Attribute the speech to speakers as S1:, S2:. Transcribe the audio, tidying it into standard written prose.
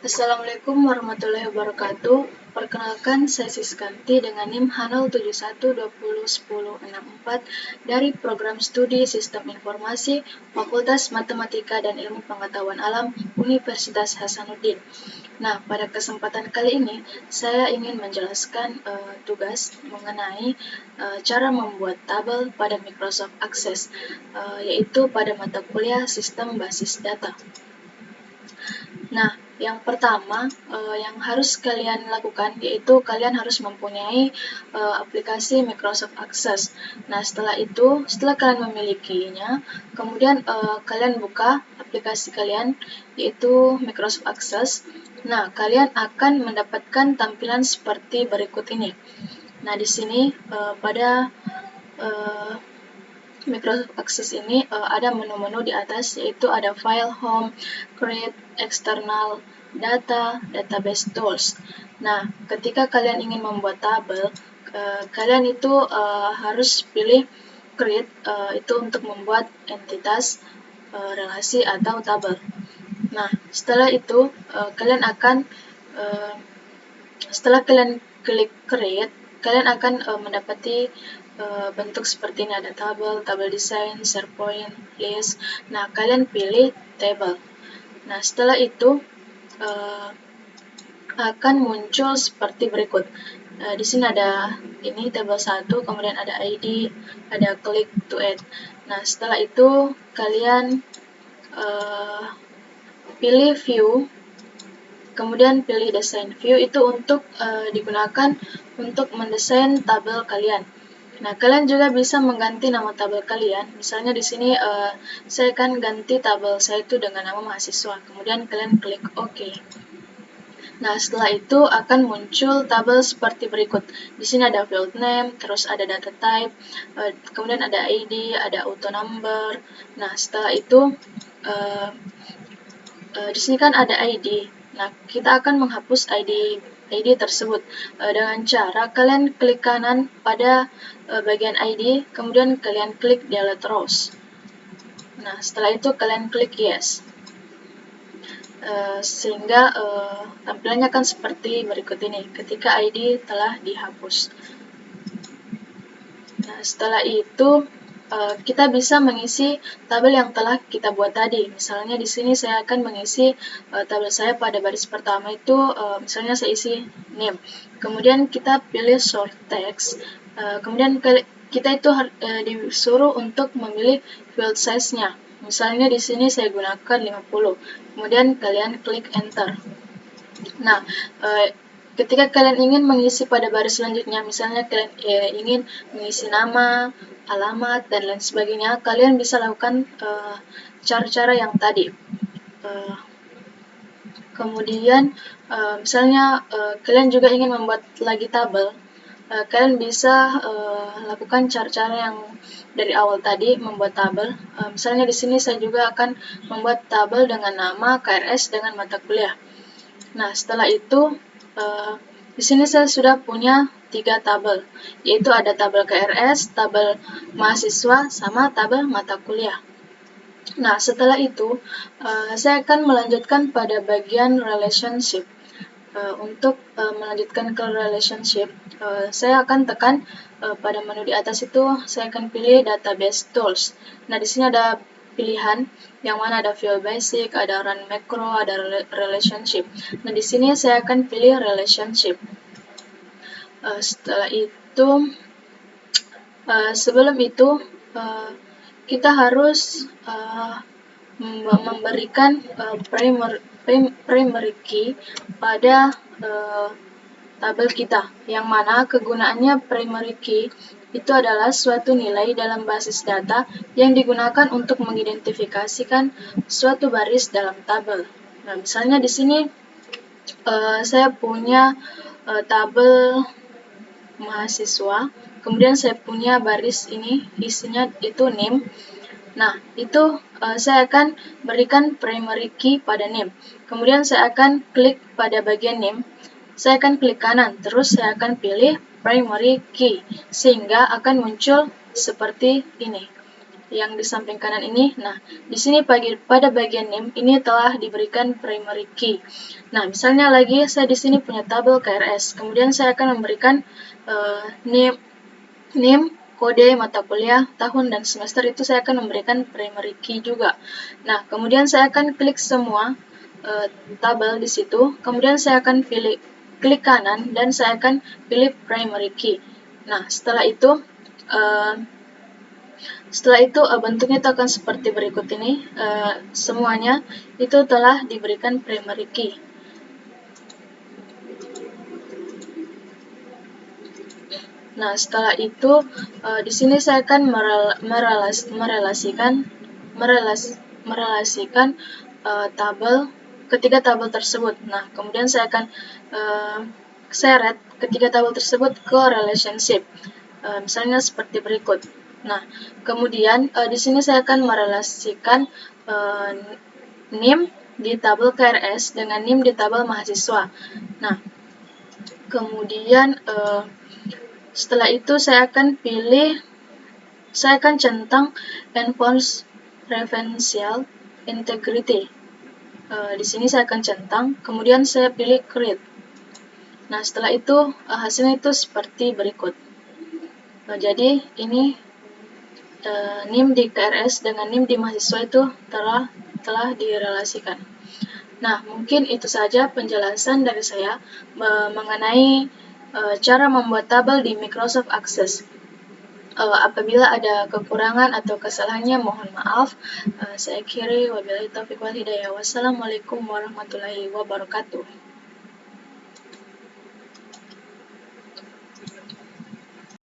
S1: Assalamualaikum warahmatullahi wabarakatuh. Perkenalkan, saya Siskanti dengan NIM H071201064 dari Program Studi Sistem Informasi Fakultas Matematika dan Ilmu Pengetahuan Alam Universitas Hasanuddin. Nah, pada kesempatan kali ini saya ingin menjelaskan tugas mengenai cara membuat tabel pada Microsoft Access, yaitu pada mata kuliah Sistem Basis Data. Nah, yang pertama yang harus kalian lakukan yaitu kalian harus mempunyai aplikasi Microsoft Access. Nah, setelah kalian memilikinya, kemudian kalian buka aplikasi kalian yaitu Microsoft Access. Nah, kalian akan mendapatkan tampilan seperti berikut ini. Nah, di sini pada Microsoft Access ini ada menu-menu di atas, yaitu ada File, Home, Create, External, Data, Database Tools. Nah, ketika kalian ingin membuat tabel, kalian itu harus pilih Create, itu untuk membuat entitas, relasi, atau tabel. Nah, setelah itu setelah kalian klik Create, kalian akan mendapati bentuk seperti ini, ada tabel desain, SharePoint, list. Nah, kalian pilih table. Nah, setelah itu akan muncul seperti berikut. Di sini ada ini table 1, kemudian ada ID, ada click to add. Nah, setelah itu kalian pilih view, kemudian pilih desain. View itu untuk digunakan untuk mendesain tabel kalian. Nah, kalian juga bisa mengganti nama tabel kalian. Misalnya di sini saya akan ganti tabel saya itu dengan nama mahasiswa. Kemudian kalian klik OK. Nah, setelah itu akan muncul tabel seperti berikut. Di sini ada field name, terus ada data type, kemudian ada ID, ada auto number. Nah, setelah itu di sini kan ada ID. Nah, kita akan menghapus ID tersebut dengan cara kalian klik kanan pada bagian ID, kemudian kalian klik delete rows. Nah, setelah itu kalian klik yes. Sehingga tampilannya akan seperti berikut ini ketika ID telah dihapus. Nah, setelah itu kita bisa mengisi tabel yang telah kita buat tadi. Misalnya di sini saya akan mengisi tabel saya pada baris pertama itu, misalnya saya isi name. Kemudian kita pilih sort text. Kemudian kita itu disuruh untuk memilih field size-nya. Misalnya di sini saya gunakan 50. Kemudian kalian klik enter. Nah, ketika kalian ingin mengisi pada baris selanjutnya, misalnya kalian ingin mengisi nama, alamat, dan lain sebagainya, kalian bisa lakukan cara-cara yang tadi. Kemudian, misalnya kalian juga ingin membuat lagi tabel, kalian bisa lakukan cara-cara yang dari awal tadi membuat tabel. Misalnya di sini saya juga akan membuat tabel dengan nama, KRS, dengan mata kuliah. Nah, setelah itu di sini saya sudah punya 3 tabel, yaitu ada tabel KRS, tabel mahasiswa, sama tabel mata kuliah. Nah, setelah itu saya akan melanjutkan pada bagian relationship. Untuk melanjutkan ke relationship, saya akan tekan pada menu di atas itu, saya akan pilih database tools. Nah, di sini ada pilihan yang mana ada field basic, ada run macro, ada relationship. Nah, di sini saya akan pilih relationship. Setelah itu, sebelum itu kita harus memberikan primary key pada tabel kita, yang mana kegunaannya primary key itu adalah suatu nilai dalam basis data yang digunakan untuk mengidentifikasikan suatu baris dalam tabel. Nah, misalnya di sini saya punya tabel mahasiswa, kemudian saya punya baris ini isinya itu name. Nah, itu saya akan berikan primary key pada name. Kemudian saya akan klik pada bagian name. Saya akan klik kanan, terus saya akan pilih primary key, sehingga akan muncul seperti ini. yang di samping kanan ini. Nah, di sini pada bagian name ini telah diberikan primary key. Nah, misalnya lagi saya di sini punya tabel KRS, kemudian saya akan memberikan name, kode mata kuliah, tahun, dan semester itu saya akan memberikan primary key juga. Nah, kemudian saya akan klik semua tabel di situ, kemudian saya akan klik kanan dan saya akan pilih primary key. Nah, setelah itu bentuknya itu akan seperti berikut ini. Semuanya itu telah diberikan primary key. Nah, setelah itu di sini saya akan merelasikan ketiga tabel tersebut. Nah, kemudian saya akan seret ketiga tabel tersebut ke relationship. Misalnya seperti berikut. Nah, kemudian di sini saya akan merelasikan NIM di tabel KRS dengan NIM di tabel mahasiswa. Nah, kemudian setelah itu saya akan centang enforce referential integrity. Di sini saya akan centang, kemudian saya pilih create. Nah, setelah itu hasilnya itu seperti berikut. Jadi ini NIM di KRS dengan NIM di mahasiswa itu telah direlasikan. Nah, mungkin itu saja penjelasan dari saya mengenai cara membuat tabel di Microsoft Access. Apabila ada kekurangan atau kesalahannya, mohon maaf. Saya akhiri, wabillahi taufiq wal hidayah. Wassalamualaikum warahmatullahi wabarakatuh.